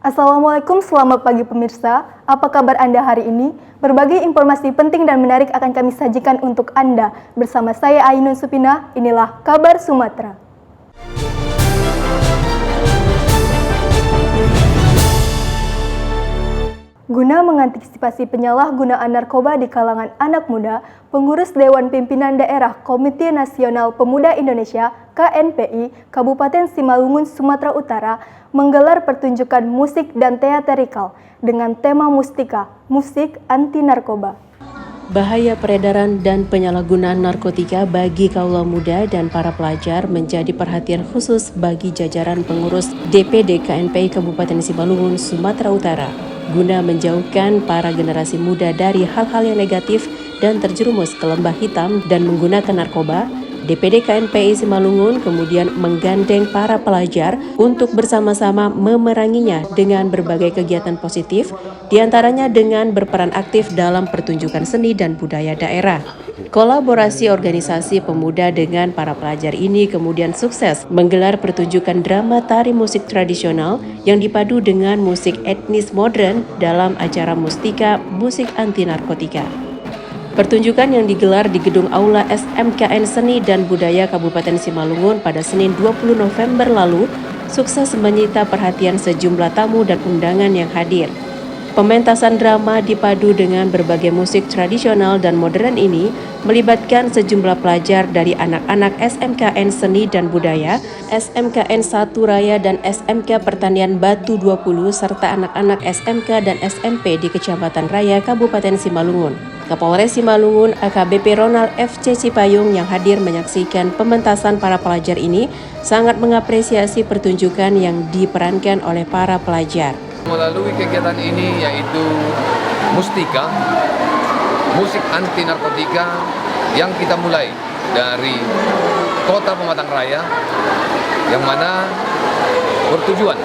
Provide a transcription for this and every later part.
Assalamualaikum, selamat pagi pemirsa. Apa kabar Anda hari ini? Berbagai informasi penting dan menarik akan kami sajikan untuk Anda. Bersama saya Ainun Supina, inilah Kabar Sumatera. Guna mengantisipasi penyalahgunaan narkoba di kalangan anak muda, pengurus Dewan Pimpinan Daerah Komite Nasional Pemuda Indonesia (KNPI) Kabupaten Simalungun, Sumatera Utara menggelar pertunjukan musik dan teatrikal dengan tema Mustika, musik anti narkoba. Bahaya peredaran dan penyalahgunaan narkotika bagi kaula muda dan para pelajar menjadi perhatian khusus bagi jajaran pengurus DPD KNPI Kabupaten Simalungun, Sumatera Utara, guna menjauhkan para generasi muda dari hal-hal yang negatif dan terjerumus ke lembah hitam dan menggunakan narkoba. DPD KNPI Simalungun kemudian menggandeng para pelajar untuk bersama-sama memeranginya dengan berbagai kegiatan positif, diantaranya dengan berperan aktif dalam pertunjukan seni dan budaya daerah. Kolaborasi organisasi pemuda dengan para pelajar ini kemudian sukses menggelar pertunjukan drama tari musik tradisional yang dipadu dengan musik etnis modern dalam acara Mustika, musik anti narkotika. Pertunjukan yang digelar di Gedung Aula SMKN Seni dan Budaya Kabupaten Simalungun pada Senin 20 November lalu sukses menyita perhatian sejumlah tamu dan undangan yang hadir. Pementasan drama dipadu dengan berbagai musik tradisional dan modern ini melibatkan sejumlah pelajar dari anak-anak SMKN Seni dan Budaya, SMKN 1 Raya dan SMK Pertanian Batu 20 serta anak-anak SMK dan SMP di Kecamatan Raya Kabupaten Simalungun. Kapolres Simalungun AKBP Ronald FC Cipayung yang hadir menyaksikan pementasan para pelajar ini sangat mengapresiasi pertunjukan yang diperankan oleh para pelajar. Melalui kegiatan ini yaitu Mustika, musik anti narkotika yang kita mulai dari Kota Pematang Raya, yang mana bertujuan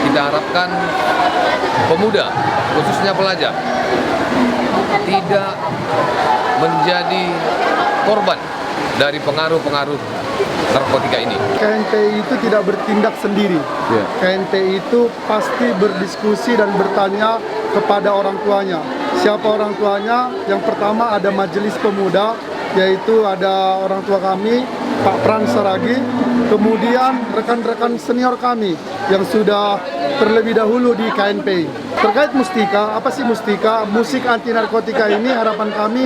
kita harapkan pemuda, khususnya pelajar, tidak menjadi korban dari pengaruh-pengaruh narkotika ini. KNPI itu tidak bertindak sendiri. KNPI itu pasti berdiskusi dan bertanya kepada orang tuanya. Siapa orang tuanya? Yang pertama ada majelis pemuda, yaitu ada orang tua kami, Pak Pran Saragi, kemudian rekan-rekan senior kami yang sudah terlebih dahulu di KNPI. Terkait Mustika, apa sih Mustika? Musik anti narkotika ini harapan kami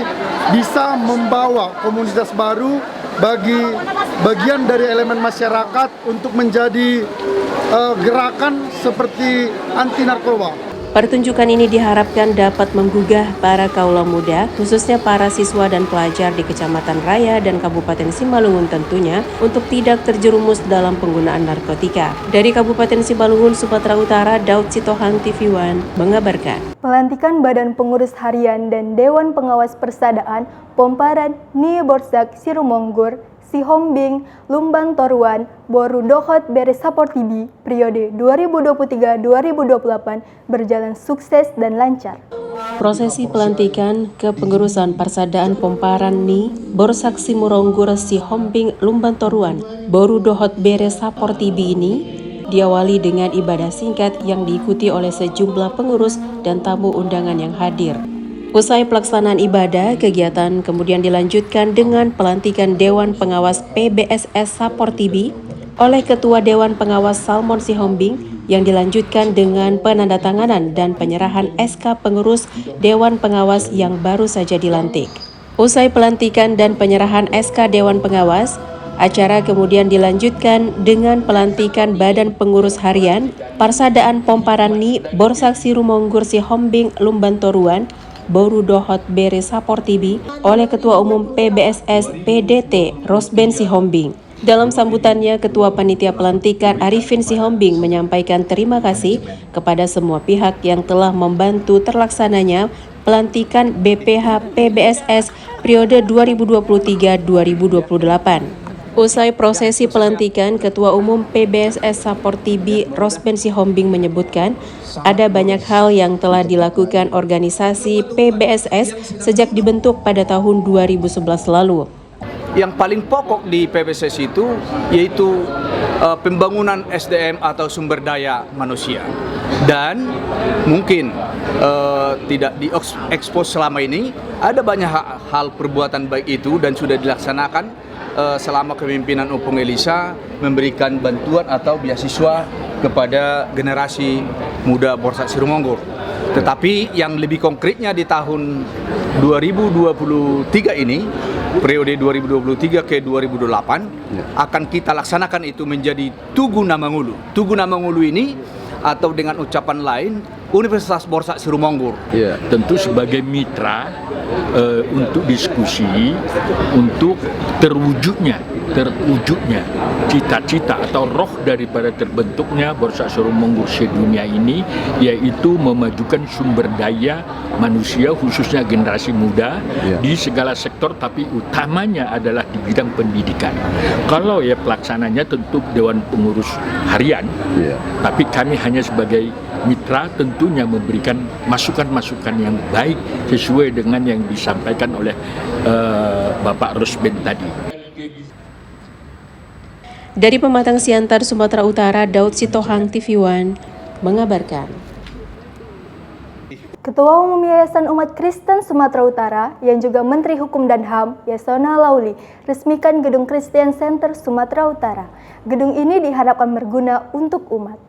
bisa membawa komunitas baru bagi bagian dari elemen masyarakat untuk menjadi gerakan seperti anti narkoba. Pertunjukan ini diharapkan dapat menggugah para kaula muda, khususnya para siswa dan pelajar di Kecamatan Raya dan Kabupaten Simalungun tentunya, untuk tidak terjerumus dalam penggunaan narkotika. Dari Kabupaten Simalungun, Sumatera Utara, Daud Sitohang, TV One, mengabarkan. Pelantikan Badan Pengurus Harian dan Dewan Pengawas Persadaan Pomparan Ni Borsak Sirumonggur Sihombing, Lumbang Toruan, Boru Dohot Bere Saportibi, periode 2023-2028 berjalan sukses dan lancar. Prosesi pelantikan kepengurusan Persadaan Pomparan Ni Borsak Simuronggur Sihombing, Lumbang Toruan, Boru Dohot Bere Saportibi ini diawali dengan ibadah singkat yang diikuti oleh sejumlah pengurus dan tamu undangan yang hadir. Usai pelaksanaan ibadah, kegiatan kemudian dilanjutkan dengan pelantikan Dewan Pengawas PBSS Saportibi oleh Ketua Dewan Pengawas Salmon Sihombing yang dilanjutkan dengan penandatanganan dan penyerahan SK pengurus Dewan Pengawas yang baru saja dilantik. Usai pelantikan dan penyerahan SK Dewan Pengawas, acara kemudian dilanjutkan dengan pelantikan Badan Pengurus Harian Persadaan Pomparan Ni Borsak Sirumonggur Sihombing, Lumbang Toruan, Boru Dohot Bere Saportibi oleh Ketua Umum PBSS PDT Rosben Sihombing. Dalam sambutannya, Ketua Panitia Pelantikan Arifin Sihombing menyampaikan terima kasih kepada semua pihak yang telah membantu terlaksananya pelantikan BPH PBSS periode 2023-2028. Usai prosesi pelantikan, Ketua Umum PBSS Saportibi Rosben Sihombing menyebutkan ada banyak hal yang telah dilakukan organisasi PBSS sejak dibentuk pada tahun 2011 lalu. yang paling pokok di PPSS itu yaitu pembangunan SDM atau sumber daya manusia. Dan mungkin tidak diekspos selama ini, ada banyak hal perbuatan baik itu dan sudah dilaksanakan selama kepemimpinan Opung Elisa, memberikan bantuan atau beasiswa kepada generasi muda Borsa Sirumonggur. Tetapi yang lebih konkretnya di tahun 2023 ini, periode 2023 ke 2028, akan kita laksanakan itu menjadi Tugu Namangulu. Tugu Namangulu ini atau dengan ucapan lain Universitas Borsa Sirumonggur. Ya, tentu sebagai mitra untuk diskusi untuk terwujudnya cita-cita atau roh daripada terbentuknya Borsa Sirumonggur sedunia ini, yaitu memajukan sumber daya manusia khususnya generasi muda di segala sektor, tapi utamanya adalah di bidang pendidikan. Kalau ya pelaksananya tentu Dewan Pengurus Harian, tapi kami hanya sebagai mitra tentunya memberikan masukan-masukan yang baik sesuai dengan yang disampaikan oleh Bapak Rosben tadi. Dari Pematang Siantar, Sumatera Utara, Daud Sitohang, TV One, mengabarkan. Ketua Umum Yayasan Umat Kristen Sumatera Utara yang juga Menteri Hukum dan HAM, Yasona Lauli, resmikan Gedung Christian Center Sumatera Utara. Gedung ini diharapkan berguna untuk umat.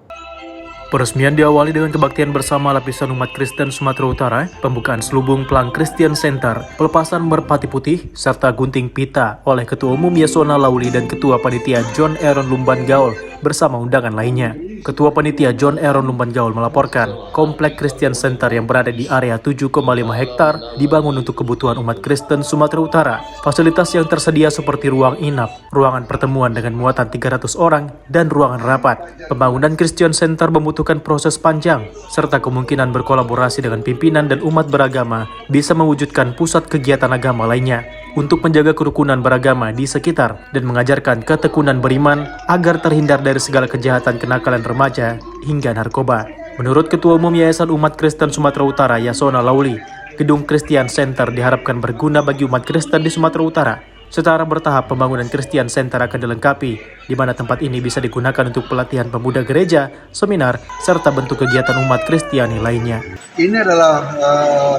Peresmian diawali dengan kebaktian bersama lapisan umat Kristen Sumatera Utara, pembukaan selubung pelang Christian Center, pelepasan merpati putih, serta gunting pita oleh Ketua Umum Yasona Lauli dan Ketua Panitia John Aaron Lumban Gaul bersama undangan lainnya. Ketua Panitia John Aaron Lumban Gaul melaporkan, Komplek Christian Center yang berada di area 7,5 hektar dibangun untuk kebutuhan umat Kristen Sumatera Utara. Fasilitas yang tersedia seperti ruang inap, ruangan pertemuan dengan muatan 300 orang, dan ruangan rapat. Pembangunan Christian Center membutuhkan proses panjang, serta kemungkinan berkolaborasi dengan pimpinan dan umat beragama bisa mewujudkan pusat kegiatan agama lainnya untuk menjaga kerukunan beragama di sekitar dan mengajarkan ketekunan beriman agar terhindar dari segala kejahatan kenakalan remaja hingga narkoba. Menurut Ketua Umum Yayasan Umat Kristen Sumatera Utara Yasona Lauli, Gedung Christian Center diharapkan berguna bagi umat Kristen di Sumatera Utara. Secara bertahap pembangunan Christian Center akan dilengkapi, di mana tempat ini bisa digunakan untuk pelatihan pemuda gereja, seminar, serta bentuk kegiatan umat Kristiani lainnya. Ini adalah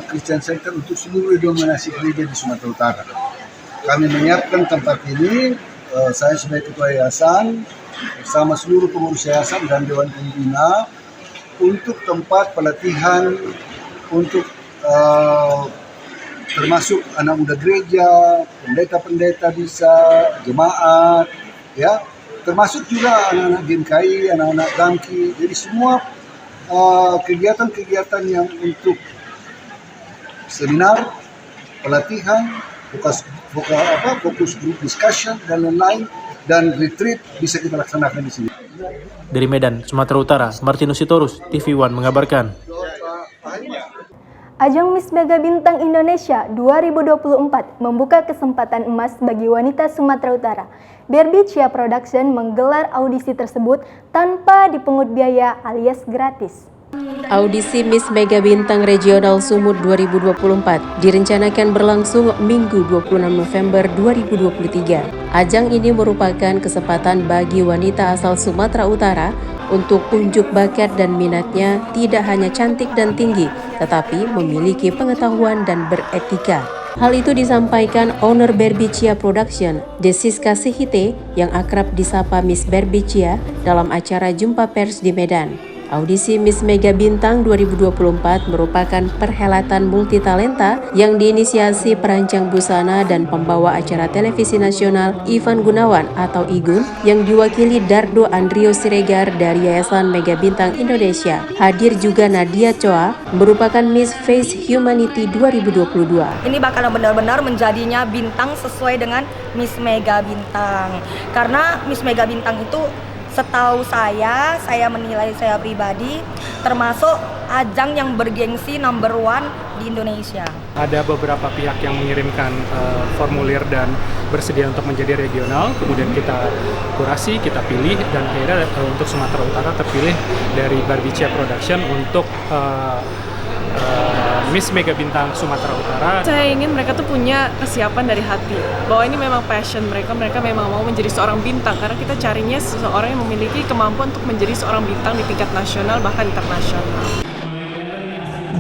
Christian Center untuk seluruh denominasi gereja di Sumatera Utara. Kami menyiapkan tempat ini, saya sebagai Ketua Yayasan, bersama seluruh pengurus Yayasan dan Dewan Pembina, untuk tempat pelatihan, untuk termasuk anak muda gereja, pendeta-pendeta bisa, jemaat, ya, termasuk juga anak-anak GMKI, anak-anak Damki. Jadi semua kegiatan-kegiatan yang untuk seminar, pelatihan, fokus group discussion dan lain-lain, dan retreat bisa kita laksanakan di sini. Dari Medan, Sumatera Utara, Martinus Sitorus, TV One mengabarkan. Ajang Miss Mega Bintang Indonesia 2024 membuka kesempatan emas bagi wanita Sumatera Utara. Barbie Chia Production menggelar audisi tersebut tanpa dipungut biaya alias gratis. Audisi Miss Mega Bintang Regional Sumut 2024 direncanakan berlangsung Minggu 26 November 2023. Ajang ini merupakan kesempatan bagi wanita asal Sumatera Utara untuk unjuk bakat dan minatnya tidak hanya cantik dan tinggi, tetapi memiliki pengetahuan dan beretika. Hal itu disampaikan owner Barbie Chia Production, Desiska Sihite, yang akrab disapa Miss Barbie Chia dalam acara jumpa pers di Medan. Audisi Miss Mega Bintang 2024 merupakan perhelatan multitalenta yang diinisiasi perancang busana dan pembawa acara televisi nasional Ivan Gunawan atau Igun yang diwakili Dardo Andrio Siregar dari Yayasan Mega Bintang Indonesia. Hadir juga Nadia Choa, merupakan Miss Face Humanity 2022. Ini bakal benar-benar menjadinya bintang sesuai dengan Miss Mega Bintang. Karena Miss Mega Bintang itu setahu saya menilai saya pribadi termasuk ajang yang bergengsi number 1 di Indonesia. Ada beberapa pihak yang mengirimkan formulir dan bersedia untuk menjadi regional, kemudian kita kurasi, kita pilih, dan akhirnya untuk Sumatera Utara terpilih dari Barbie Chia Production untuk Miss Mega Bintang Sumatera Utara. Saya ingin mereka tuh punya kesiapan dari hati, bahwa ini memang passion mereka memang mau menjadi seorang bintang, karena kita carinya seseorang yang memiliki kemampuan untuk menjadi seorang bintang di tingkat nasional bahkan internasional.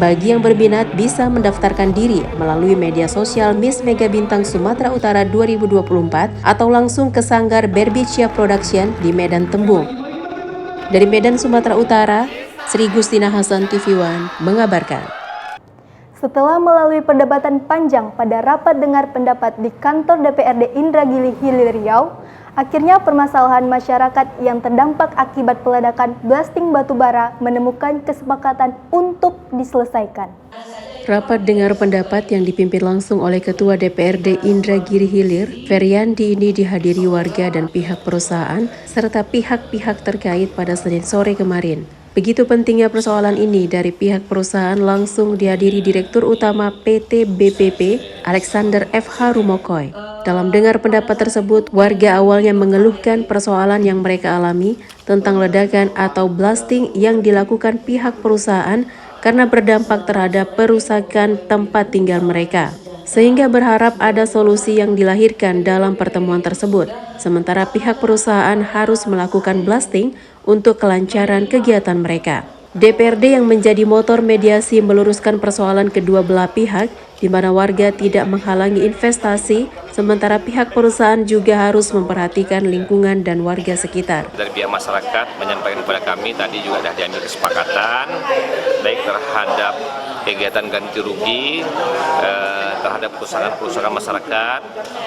Bagi yang berminat bisa mendaftarkan diri melalui media sosial Miss Mega Bintang Sumatera Utara 2024 atau langsung ke Sanggar Berbicia Production di Medan Tembung. Dari Medan, Sumatera Utara, Sri Gustina Hasan, TV One mengabarkan. Setelah melalui perdebatan panjang pada rapat dengar pendapat di kantor DPRD Indragiri Hilir Riau, akhirnya permasalahan masyarakat yang terdampak akibat peledakan blasting batubara menemukan kesepakatan untuk diselesaikan. Rapat dengar pendapat yang dipimpin langsung oleh Ketua DPRD Indragiri Hilir, Feryandi, ini dihadiri warga dan pihak perusahaan serta pihak-pihak terkait pada Senin sore kemarin. Begitu pentingnya persoalan ini, dari pihak perusahaan langsung dihadiri Direktur Utama PT BPP, Alexander F.H. Rumokoy. Dalam dengar pendapat tersebut, warga awalnya mengeluhkan persoalan yang mereka alami tentang ledakan atau blasting yang dilakukan pihak perusahaan karena berdampak terhadap perusakan tempat tinggal mereka. Sehingga berharap ada solusi yang dilahirkan dalam pertemuan tersebut. Sementara pihak perusahaan harus melakukan blasting untuk kelancaran kegiatan mereka. DPRD yang menjadi motor mediasi meluruskan persoalan kedua belah pihak, di mana warga tidak menghalangi investasi, sementara pihak perusahaan juga harus memperhatikan lingkungan dan warga sekitar. Dari pihak masyarakat menyampaikan kepada kami tadi juga sudah diambil kesepakatan baik terhadap kegiatan ganti rugi terhadap perusahaan masyarakat.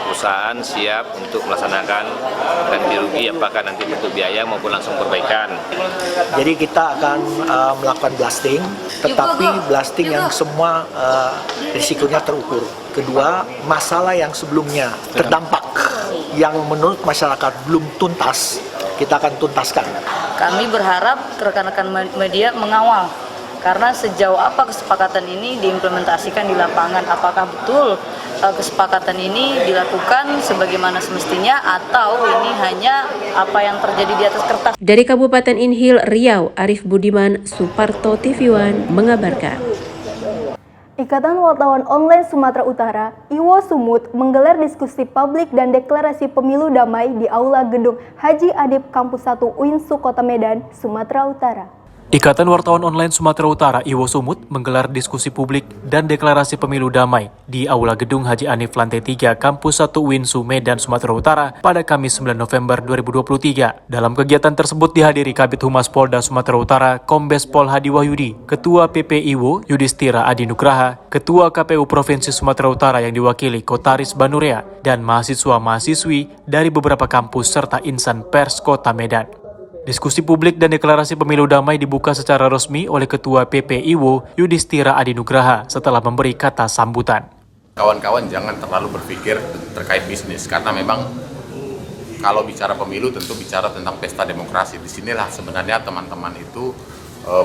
Perusahaan siap untuk melaksanakan ganti rugi apakah nanti bentuk biaya maupun langsung perbaikan. Jadi kita akan melakukan blasting, tetapi blasting yang semua risikonya terukur. Kedua, masalah yang sebelumnya terdampak yang menurut masyarakat belum tuntas, kita akan tuntaskan. Kami berharap rekan-rekan media mengawal, karena sejauh apa kesepakatan ini diimplementasikan di lapangan, apakah betul kesepakatan ini dilakukan sebagaimana semestinya atau ini hanya apa yang terjadi di atas kertas. Dari Kabupaten Inhil Riau, Arif Budiman, Suparto, TV One mengabarkan. Ikatan Wartawan Online Sumatera Utara, IWO Sumut, menggelar diskusi publik dan deklarasi pemilu damai di Aula Gedung Haji Adib Kampus 1 UINSU Kota Medan, Sumatera Utara. Ikatan Wartawan Online Sumatera Utara IWO Sumut menggelar diskusi publik dan deklarasi pemilu damai di Aula Gedung Haji Anif Lantai 3 Kampus 1 UINSU Medan, Sumatera Utara pada Kamis 9 November 2023. Dalam kegiatan tersebut dihadiri Kabid Humas Polda Sumatera Utara Kombes Pol Hadi Wahyudi, Ketua PP IWO Yudhistira Adi Nugraha, Ketua KPU Provinsi Sumatera Utara yang diwakili Kotaris Banurea, dan mahasiswa-mahasiswi dari beberapa kampus serta insan pers Kota Medan. Diskusi publik dan deklarasi pemilu damai dibuka secara resmi oleh Ketua PP IWO Yudhistira Adi Nugraha setelah memberi kata sambutan. Kawan-kawan jangan terlalu berpikir terkait bisnis, karena memang kalau bicara pemilu tentu bicara tentang pesta demokrasi. Disinilah sebenarnya teman-teman itu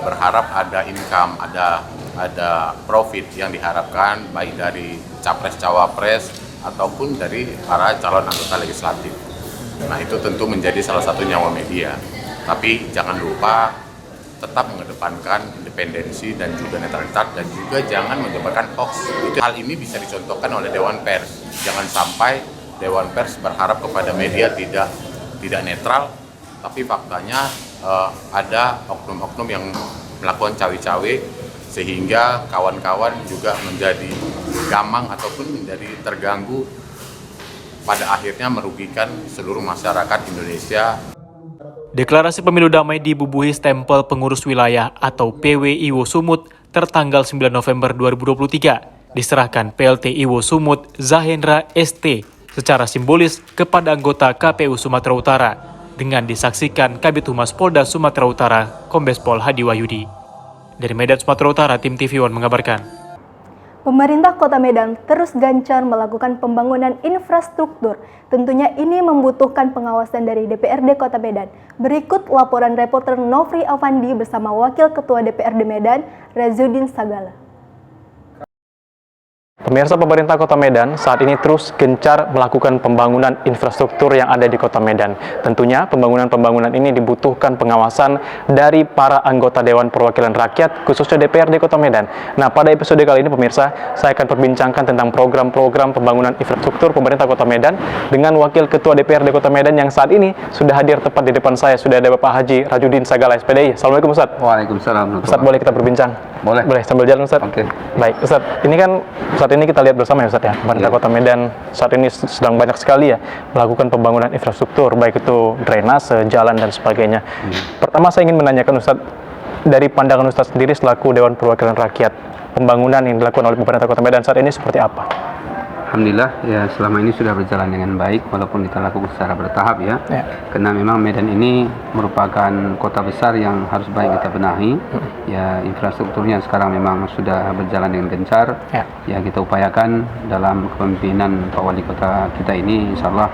berharap ada income, ada profit yang diharapkan baik dari capres-cawapres ataupun dari para calon anggota legislatif. Nah itu tentu menjadi salah satu nyawa media. Tapi jangan lupa tetap mengedepankan independensi dan juga netralitas, dan juga jangan menyebarkan hoax. Hal ini bisa dicontohkan oleh Dewan Pers. Jangan sampai Dewan Pers berharap kepada media tidak netral, tapi faktanya ada oknum-oknum yang melakukan cawe-cawe sehingga kawan-kawan juga menjadi gamang ataupun menjadi terganggu, pada akhirnya merugikan seluruh masyarakat Indonesia. Deklarasi pemilu damai dibubuhi stempel pengurus wilayah atau PW IWO Sumut tertanggal 9 November 2023. Diserahkan PLT IWO Sumut Zahendra ST secara simbolis kepada anggota KPU Sumatera Utara dengan disaksikan Kabid Humas Polda Sumatera Utara Kombes Pol Hadi Wahyudi. Dari Medan, Sumatera Utara, tim TV One mengabarkan. Pemerintah Kota Medan terus gencar melakukan pembangunan infrastruktur. Tentunya ini membutuhkan pengawasan dari DPRD Kota Medan. Berikut laporan reporter Nofri Avandi bersama Wakil Ketua DPRD Medan, Razudin Sagala. Pemirsa, pemerintah Kota Medan saat ini terus gencar melakukan pembangunan infrastruktur yang ada di Kota Medan. Tentunya pembangunan ini dibutuhkan pengawasan dari para anggota Dewan Perwakilan Rakyat, khususnya DPRD Kota Medan. Nah, pada episode kali ini pemirsa, saya akan perbincangkan tentang program-program pembangunan infrastruktur pemerintah Kota Medan dengan Wakil Ketua DPRD Kota Medan yang saat ini sudah hadir tepat di depan saya. Sudah ada Bapak Haji Rajudin Sagala, SPDI. Assalamualaikum Ustaz. Waalaikumsalam. Ustaz, boleh kita berbincang? Boleh. Boleh, sambil jalan Ustaz? Oke. Baik, Ustaz. Ini kan saat ini kita lihat bersama ya Ustaz ya, pemerintah Kota Medan saat ini sedang banyak sekali ya melakukan pembangunan infrastruktur, baik itu drainase, jalan dan sebagainya. Pertama saya ingin menanyakan Ustaz, dari pandangan Ustaz sendiri selaku Dewan Perwakilan Rakyat, pembangunan yang dilakukan oleh pemerintah Kota Medan saat ini seperti apa? Alhamdulillah ya, selama ini sudah berjalan dengan baik walaupun kita lakukan secara bertahap ya. Karena memang Medan ini merupakan kota besar yang harus baik kita benahi. Ya, infrastrukturnya sekarang memang sudah berjalan dengan gencar. Ya, kita upayakan dalam kepemimpinan Pak Wali Kota kita ini, insya Allah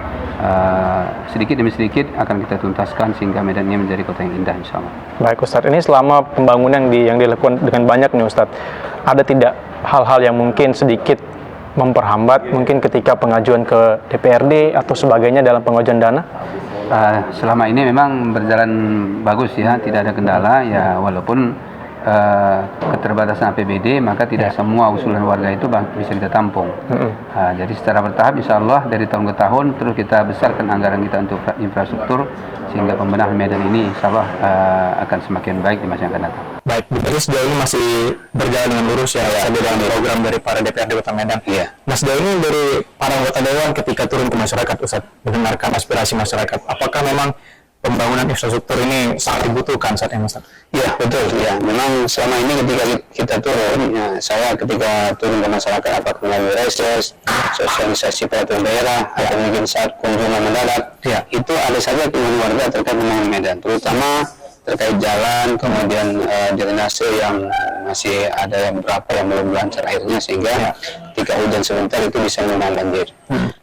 sedikit demi sedikit akan kita tuntaskan sehingga Medan ini menjadi kota yang indah, insya Allah. Baik Ustadz, ini selama pembangunan yang dilakukan dengan banyak nih Ustadz, ada tidak hal-hal yang mungkin sedikit memperhambat mungkin ketika pengajuan ke DPRD atau sebagainya dalam pengajuan dana? Selama ini memang berjalan bagus ya, tidak ada kendala ya, walaupun keterbatasan APBD, maka tidak semua usulan warga itu bisa kita tampung. Jadi secara bertahap insya Allah dari tahun ke tahun terus kita besarkan anggaran kita untuk infrastruktur sehingga pembenahan Medan ini insya Allah akan semakin baik di masa yang akan datang. Baik, berarti sejauh ini masih berjalan dengan lurus ya, sambil dalam program dari para DPRD Kota Medan. Nah, sejauh ini dari para anggota Dewan ketika turun ke masyarakat, Ustaz, mendengarkan aspirasi masyarakat, apakah memang pembangunan infrastruktur ini sangat dibutuhkan saat ini, Ustaz? Iya, betul. Ya, memang selama ini ketika kita turun, ya, saya ketika turun ke masyarakat, apakah melalui reses, sosialisasi peraturan daerah, atau mungkin saat kunjungan mendadak, itu ada saja keluhan warga terkait dengan Medan, terutama terkait jalan, kemudian drainase yang masih ada beberapa yang belum lancar airnya sehingga ketika hujan sebentar itu bisa menyebabkan banjir.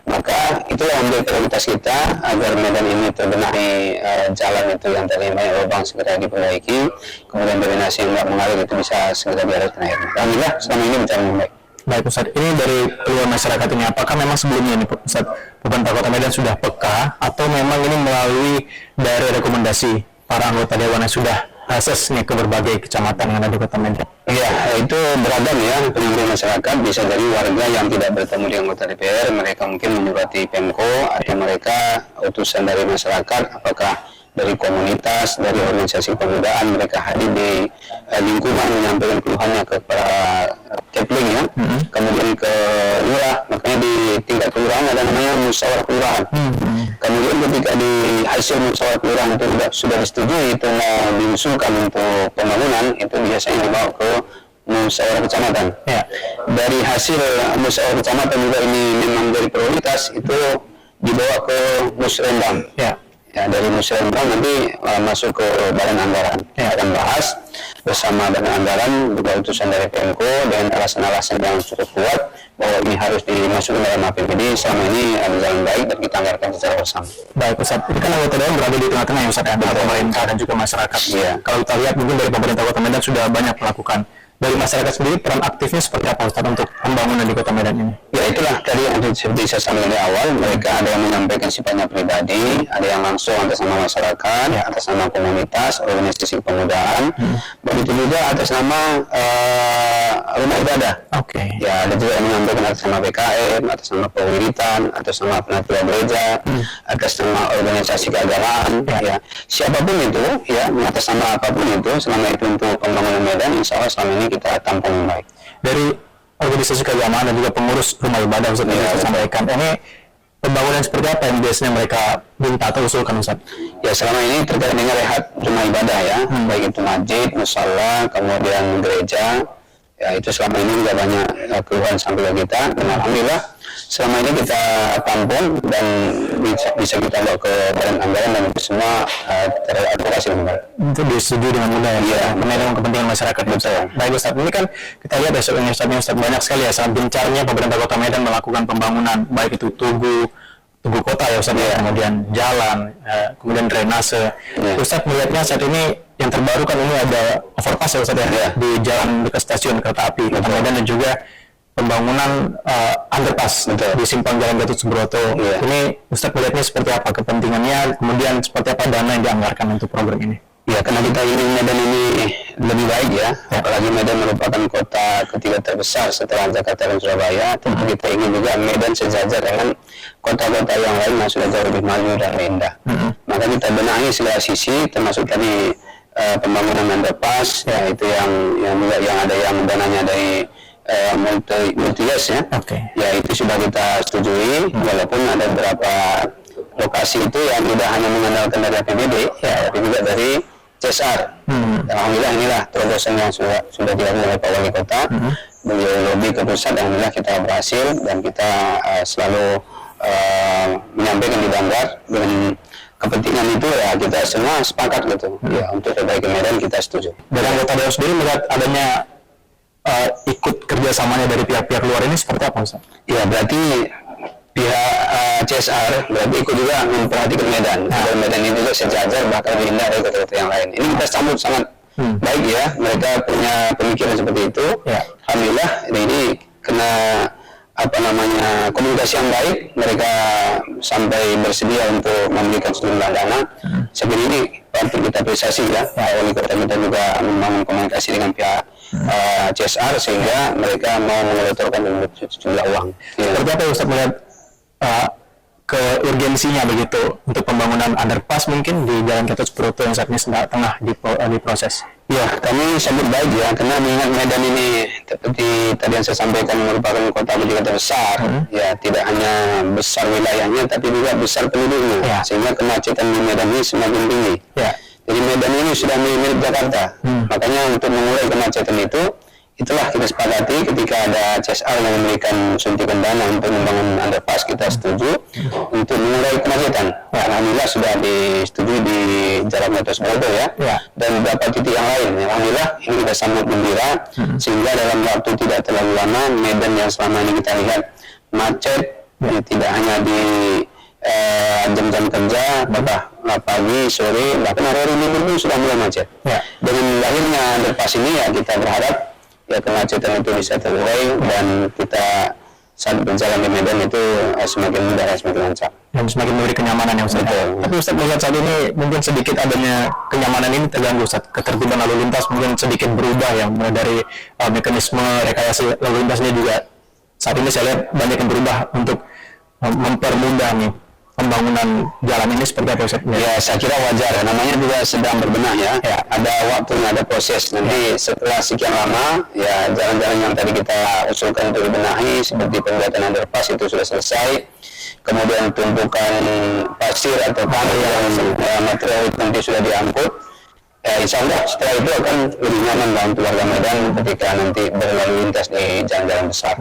Maka itulah yang menjadi prioritas kita agar Medan ini terbenahi, jalan itu yang tadi banyak lubang segera diperbaiki, kemudian drainase yang nggak mengalir itu bisa segera dialirkan airnya. Alhamdulillah selama ini berjalan dengan baik. Baik Ustaz, ini dari keluar masyarakat ini, apakah memang sebelumnya ini Ustaz, pemerintah Kota Medan sudah peka atau memang ini melalui dari rekomendasi para anggota Dewan yang sudah akses nih ke berbagai kecamatan yang ada di Kota Medan? Iya, itu beragam ya pengaduan masyarakat, bisa dari warga yang tidak bertemu dengan anggota DPR, mereka mungkin menyurati Pemko, atau mereka utusan dari masyarakat, apakah dari komunitas, dari organisasi pemudaan, mereka hadir di lingkungan menyampaikan keluhannya ke para Kepling ya, kemudian ke lurah, makanya di tingkat kelurahan ada namanya musyawarah kelurahan. Kemudian ketika di hasil musyawarah kelurahan itu sudah disetujui itu mau diusulkan untuk pembangunan, itu biasanya dibawa ke musyawarah kecamatan. Dari hasil musyawarah kecamatan juga ini memang dari prioritas, itu dibawa ke musrembang. Ya, dari musrembang nanti masuk ke badan anggaran. Akan bahas bersama badan anggaran juga utusan dari Pemko dengan alasan-alasan yang cukup kuat bahwa ini harus dimasukkan dalam APBD. Selama ini berjalan baik dan kita anggarkan secara bersama. Baik Ustaz, ini kan anggota Dewan berada di tengah-tengah ya Ustaz, antara pemerintah dan juga masyarakat. Kalau kita lihat mungkin dari pemerintah Kota Medan sudah banyak melakukan. Dari masyarakat sendiri peran aktifnya seperti apa Ustaz untuk pembangunan di Kota Medan ini? Ya itulah tadi seperti saya sampaikan di awal, mereka ada yang menyampaikan sifatnya pribadi, ada yang langsung atas nama masyarakat, atas nama komunitas, organisasi pemudaan, begitu juga atas nama rumah ibadah. Ya, ada juga yang menyampaikan atas nama PKM, atas nama Pemuritan, atas nama Penatua Gereja, atas nama organisasi keagamaan. Ya, siapapun itu, ya, atas nama apapun itu, selama itu untuk pembangunan Medan, insya Allah selama ini kita tampung yang baik. Dari organisasi keagamaan dan juga pengurus rumah ibadah Ustaz yang saya sampaikan, ini pembangunan seperti apa yang biasanya mereka minta atau usulkan Ustaz? Ya, selama ini terkait dengan rehat rumah ibadah ya, baik itu masjid, musala, kemudian gereja, ya itu selama ini juga banyak keluhan sampai ke kita, dan alhamdulillah selama ini kita tampung dan bisa kita bawa ke badan anggaran dan itu semua teradvokasi dengan baik. Itu disetujui dengan mudah ya, dengan kepentingan masyarakat. Betul. Baik Ustaz, ini kan kita lihat Ustaz banyak sekali ya, sangat gencarnya pemerintah Kota Medan melakukan pembangunan, baik itu tugu kota ya Ustaz, kemudian jalan, kemudian drainase. Ustaz melihatnya saat ini yang terbaru kan ini ada overpass ya Ustaz ya, di jalan dekat stasiun kereta api Kota Medan dan juga pembangunan underpass di simpang Jalan Gatot Subroto. Ini Ustadz melihatnya seperti apa kepentingannya, kemudian seperti apa dana yang dianggarkan untuk program ini? Ya, karena kita ingin Medan ini lebih baik ya, apalagi Medan merupakan kota ketiga terbesar setelah Jakarta dan Surabaya. Tentu kita ingin juga Medan sejajar dengan kota-kota yang lain yang sudah jauh lebih maju dan indah. Maka kita benahi segala sisi, termasuk tadi pembangunan underpass, ya itu yang juga yang ada yang dananya dari multi-yes ya. Ya itu sudah kita setujui, walaupun ada beberapa lokasi itu yang tidak hanya mengandalkan dari APBD, ya, tapi juga dari CSR. Alhamdulillah inilah terobosan yang sudah dilakukan oleh Pak Wali Kota. Beliau lobby ke pusat, alhamdulillah kita berhasil dan kita selalu menyampaikan di Banggar dengan kepentingan itu ya kita semua sepakat gitu. Ya untuk kebaikan Medan kita setuju. Dan anggota Dewan sendiri melihat adanya ikut kerjasamanya dari pihak-pihak luar ini seperti apa, Ustaz? Ya berarti pihak CSR berarti ikut juga memperhatikan Medan. Dan Medan ini juga sejajar bahkan lebih indah dari kota-kota yang lain. Ini kita sambut sangat baik ya. Mereka punya pemikiran seperti itu. Alhamdulillah ini kena komunikasi yang baik. Mereka sampai bersedia untuk memberikan sejumlah dana. Seperti ini patut kita apresiasi ya. Wali kota kita juga membangun komunikasi dengan pihak CSR sehingga mereka mau mengelontorkan sejumlah uang. Seperti apa Ustaz melihat keurgensinya begitu untuk pembangunan underpass mungkin di Jalan Gatot Subroto yang saat ini sedang tengah diproses? Ya, kami sambut baik ya, karena mengingat Medan ini seperti tadi yang saya sampaikan merupakan kota ketiga terbesar, ya tidak hanya besar wilayahnya tapi juga besar penduduknya, sehingga kemacetan di Medan ini semakin tinggi. Jadi Medan ini sudah mirip Jakarta, makanya untuk mengurai kemacetan itulah kita sepakati ketika ada CSR yang memberikan suntikan dana untuk membangun underpass, kita setuju untuk mengurai kemacetan. Alhamdulillah sudah disetujui di Jalan Gatot Subroto ya, dan beberapa titik yang lain. Alhamdulillah ini kita sambut gembira, sehingga dalam waktu tidak terlalu lama Medan yang selama ini kita lihat macet, tidak hanya di jam-jam kerja, pagi, sore, bahkan hari libur pun sudah mulai macet. Dengan lahirnya underpass ini ya kita berharap ya kemacetan itu bisa terurai dan kita saat berjalan di Medan itu semakin mudah dan semakin lancar dan semakin memberi kenyamanan yang Ustaz. Tapi Ustaz melihat saat ini mungkin sedikit adanya kenyamanan ini terganggu Ustaz, ketertiban lalu lintas mungkin sedikit berubah ya, mulai dari mekanisme rekayasa lalu lintasnya juga saat ini saya lihat banyak yang berubah untuk mempermudah nih pembangunan jalan ini seperti apa Ustaz? Ya saya kira wajar, namanya juga sedang berbenah ya. Ada waktunya, ada proses. Nanti setelah sekian lama ya jalan-jalan yang tadi kita usulkan untuk dibenahi seperti pembuatan underpass itu sudah selesai. Kemudian tumpukan pasir atau tanah yang material itu nanti sudah diangkut. Ya insya Allah setelah itu akan lebih nyaman untuk warga Medan ketika nanti berlalu lintas di jalan-jalan besar.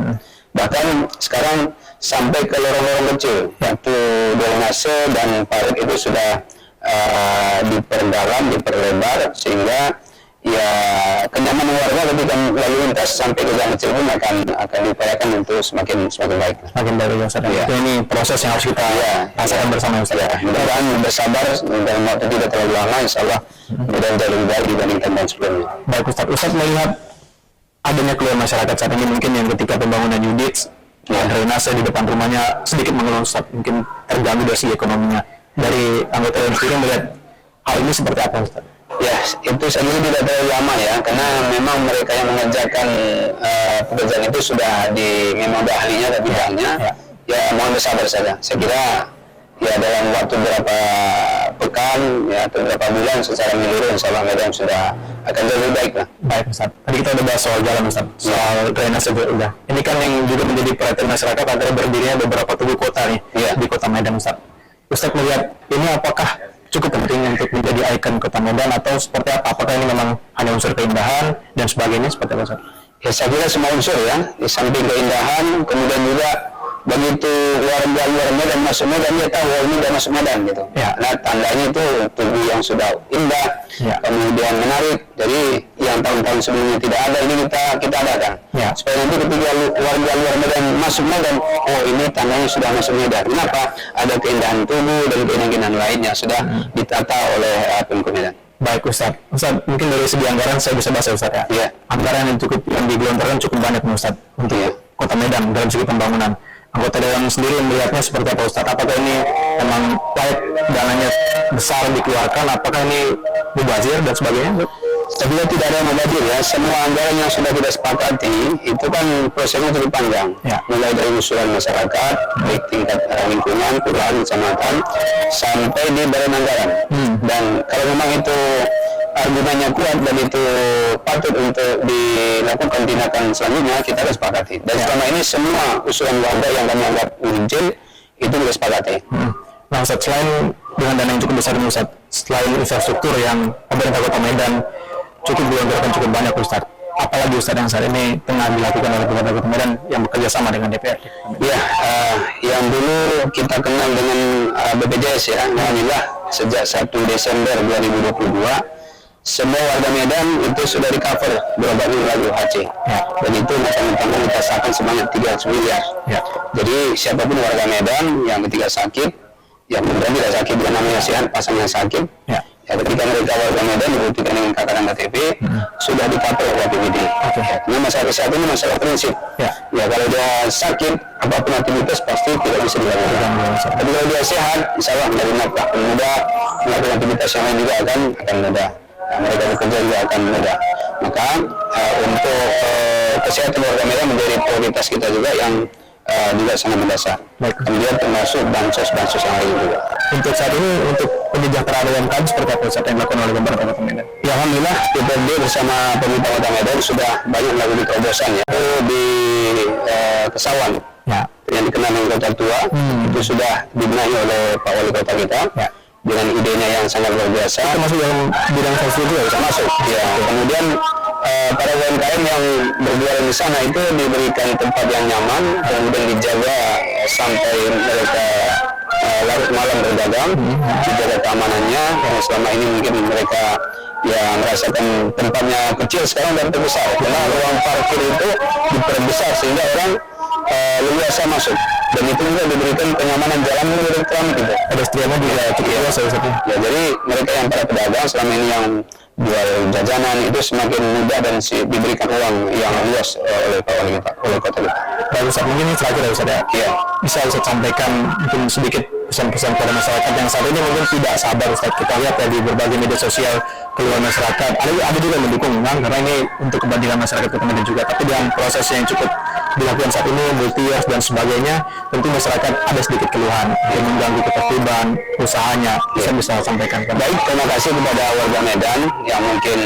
Bahkan sekarang sampai ke lorong-lorong kecil, yaitu drainase dan parit itu sudah diperdalam, diperlebar, sehingga ya kenyamanan warga ketika lalu lintas sampai ke jalan kecil pun akan diupayakan untuk semakin baik. Semakin baik ya Ustaz. Ini proses yang harus kita rasakan bersama Ustaz. Mudah-mudahan bersabar dalam waktu tidak terlalu lama, insya Allah mudah-mudahan jauh lebih baik dibandingkan tahun sebelumnya. Baik Ustaz, Ustaz melihat adanya keluhan masyarakat saat ini mungkin yang ketika pembangunan unit drainase di depan rumahnya sedikit mengeluh Ustaz, mungkin terganggu dari segi ekonominya. Dari anggota yang sendiri melihat hal ini seperti apa Ustaz? Ya itu saya kira tidak terlalu lama ya, karena memang mereka yang mengerjakan pekerjaan itu sudah memang ada ahlinya dan bidangnya. Ya mohon bersabar saja. Saya kira ya dalam waktu berapa pekan ya atau beberapa bulan secara menyeluruh insya Allah Medan sudah akan jauh lebih baik lah. Baik Ustaz. Tadi kita udah bahas soal jalan Ustaz, soal drainase juga udah. Ini kan yang juga menjadi perhatian masyarakat adalah berdirinya beberapa tubuh kota nih di kota Medan Ustaz. Ustaz melihat ini apakah cukup penting untuk menjadi ikon kota Medan atau seperti apa? Apakah ini memang hanya unsur keindahan dan sebagainya seperti apa Ustaz? Ya saya kira semua unsur ya, di samping keindahan kemudian juga begitu warga luar Medan masuk Medan dia tahu ini udah masuk Medan gitu. Nah tandanya itu tubuh yang sudah indah, kemudian menarik. Jadi yang tahun-tahun sebelumnya tidak ada ini kita adakan. Supaya nanti ketika warga luar Medan masuk Medan, oh ini tandanya sudah masuk Medan. Kenapa? Ada keindahan tubuh dan keindahan lainnya sudah ditata oleh Pemko Medan. Baik Ustaz. Ustaz mungkin dari segi anggaran saya bisa bahas Ustaz ya. Anggaran yang digelontorkan cukup banyak Ustaz untuk Kota Medan dalam segi pembangunan. Anggota Dewan sendiri melihatnya seperti apa Ustadz? Apakah ini memang layak dananya besar dikeluarkan? Apakah ini mubazir dan sebagainya? Sebenarnya tidak ada yang mubazir ya. Semua anggaran yang sudah kita sepakati itu kan prosesnya cukup panjang. Mulai dari usulan masyarakat, baik tingkat lingkungan, kelurahan, kecamatan, sampai di badan anggaran. Dan kalau memang itu argumennya kuat dan itu patut untuk dilakukan tindakan selanjutnya, kita harus sepakati. Dan selama ini semua usulan warga yang kami anggap urgent itu kita sepakati. Nah Ustaz, selain dengan dana yang cukup besar ini Ustaz, selain infrastruktur yang pemerintah Kota Medan cukup dianggarkan cukup banyak Ustaz, apalagi Ustaz yang saat ini tengah dilakukan oleh pemerintah Kota Medan yang bekerja sama dengan DPR? Ya, yang dulu kita kenal dengan BPJS ya, alhamdulillah sejak 1 Desember 2022 semua warga Medan itu sudah di-cover berobat melalui UHC. Dan itu matang-matang kita sahkan sebanyak 300 miliar. Jadi siapapun warga Medan yang ketika sakit, yang kemudian tidak sakit, yang namanya sehat, pasangnya sakit, ya ketika mereka warga Medan dibuktikan dengan KK dan KTP, sudah di-cover oleh APBD. Karena masalah kesehatan ini masalah prinsip. Ya kalau dia sakit, apapun aktivitas pasti tidak bisa dilakukan. Tapi kalau dia sehat, insya Allah dari nafkah mudah, melakukan aktivitas yang lain juga akan mudah. Mereka bekerja juga akan mudah. Maka untuk kesehatan warga Medan menjadi prioritas kita juga yang juga sangat mendasar. Kemudian termasuk bansos yang lain juga. Untuk saat ini, untuk penyejahteraan UMKM seperti apa Ustaz yang dilakukan oleh pemerintah Kota Medan? Ya alhamdulillah DPRD bersama pemerintah Kota Medan sudah banyak melakukan terobosan ya. Di Kesawan yang dikenal dengan Kota Tua itu sudah dibenahi oleh Pak Wali Kota kita. Dengan idenya yang sangat luar biasa. Termasuk dalam bidang infrastruktur juga masuk. Ya. Kemudian para UMKM yang berjualan di sana itu diberikan tempat yang nyaman, kemudian dijaga sampai mereka larut malam berdagang, dijaga keamanannya. Yang selama ini mungkin mereka ya merasakan tempatnya kecil, sekarang dan terbesar. Karena ruang parkir itu diperbesar sehingga orang leluasa masuk. Dan itu juga diberikan kenyamanan jalan melalui keramik itu. Ada setrianya juga cukup luas ya. Jadi mereka yang para pedagang selama ini yang jual jajanan itu semakin mudah dan diberikan uang yang luas oleh Pak Wali Kota, oleh Kota kita. Baik Ustaz, mungkin ini terakhir ya Ustaz ya. Bisa Ustaz sampaikan mungkin sedikit pesan-pesan kepada masyarakat yang saat ini mungkin tidak sabar Ustaz. Kita lihat ya di berbagai media sosial keluhan masyarakat. Ada juga yang mendukung kan, karena ini untuk kepentingan masyarakat Kota Medan juga. Tapi dengan proses yang cukup dilakukan saat ini, multi-years dan sebagainya, tentu masyarakat ada sedikit keluhan yang mengganggu ketertiban usahanya. Bisa sampaikan. Baik, terima kasih kepada warga Medan yang mungkin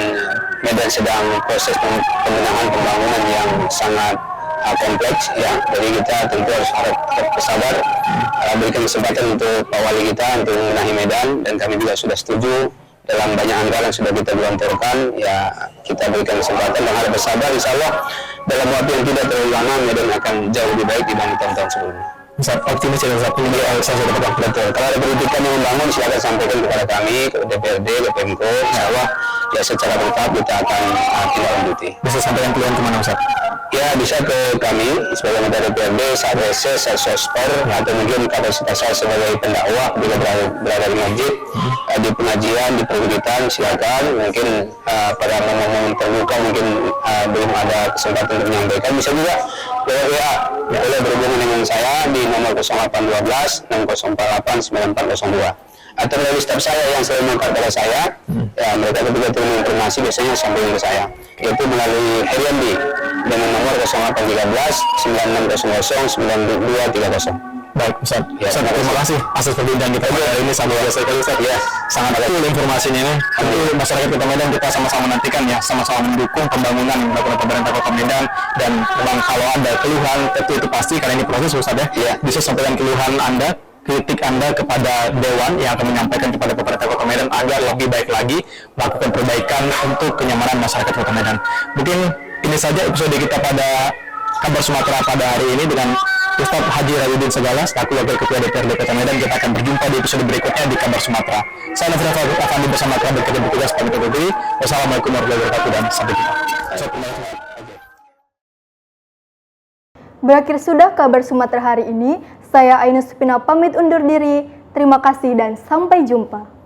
Medan sedang proses pemenahan pembangunan yang sangat kompleks ya. Jadi kita tentu harus bersabar, berikan kesempatan untuk Pak Wali kita untuk membenahi Medan, dan kami juga sudah setuju dalam banyak anggaran sudah kita gelontorkan ya, kita berikan kesempatan dan harap bersabar, insya Allah dalam waktu yang tidak terlalu lama Medan akan jauh lebih baik dibanding tahun-tahun sebelumnya. Ustaz, optimis ya Ustaz, ini saya sudah dapat betul. Kalau ada kritikan yang membangun silakan sampaikan kepada kami, ke DPRD, ke Pemko, insya Allah ya secara bertahap kita akan tindak lanjuti. Bisa sampaikan keluhan kemana Ustaz? Ya bisa ke kami sebagai anggota DPRD, Satrese, Sosper, atau mungkin kapasitas saya sebagai pendakwah bila berada di masjid, di pengajian, di perwujudan, silakan. Mungkin pada momen-momen terbuka mungkin belum ada kesempatan untuk menyampaikan, bisa juga lewat WA, boleh berhubungan dengan saya di nomor 0812 604 9402. Atau dari staf saya yang selalu mengangkat pada saya, ya mereka ketika terima informasi biasanya sampaikan ke saya, yaitu melalui Heriandi dengan nomor 0813 9600 9230. Baik Ustaz, Ustaz terima kasih atas perbincangan kita hari ini sampai selesai Ustaz. Ya, sangat betul informasinya ini. Tentu masyarakat Kota Medan kita sama-sama nantikan ya, sama-sama mendukung pembangunan yang dilakukan pemerintah Kota Medan, dan memang kalau ada keluhan itu pasti karena ini proses Ustaz ya. Bisa sampaikan keluhan Anda, kritik Anda kepada Dewan yang akan menyampaikan kepada pemerintah Kota Medan agar lebih baik lagi melakukan perbaikan untuk kenyamanan masyarakat Kota Medan. Mungkin ini saja episode kita pada Kabar Sumatera pada hari ini dengan Ustaz Haji Rawidin Segala selaku Wakil Ketua DPRD Kota Medan. Kita akan berjumpa di episode berikutnya di Kabar Sumatera. Saya Nafri Afandi bersama kerabat kerja bertugas pamit undur diri. Wassalamualaikum warahmatullahi wabarakatuh dan sampai jumpa. Berakhir sudah Kabar Sumatera hari ini. Saya Ainus Supina pamit undur diri. Terima kasih dan sampai jumpa.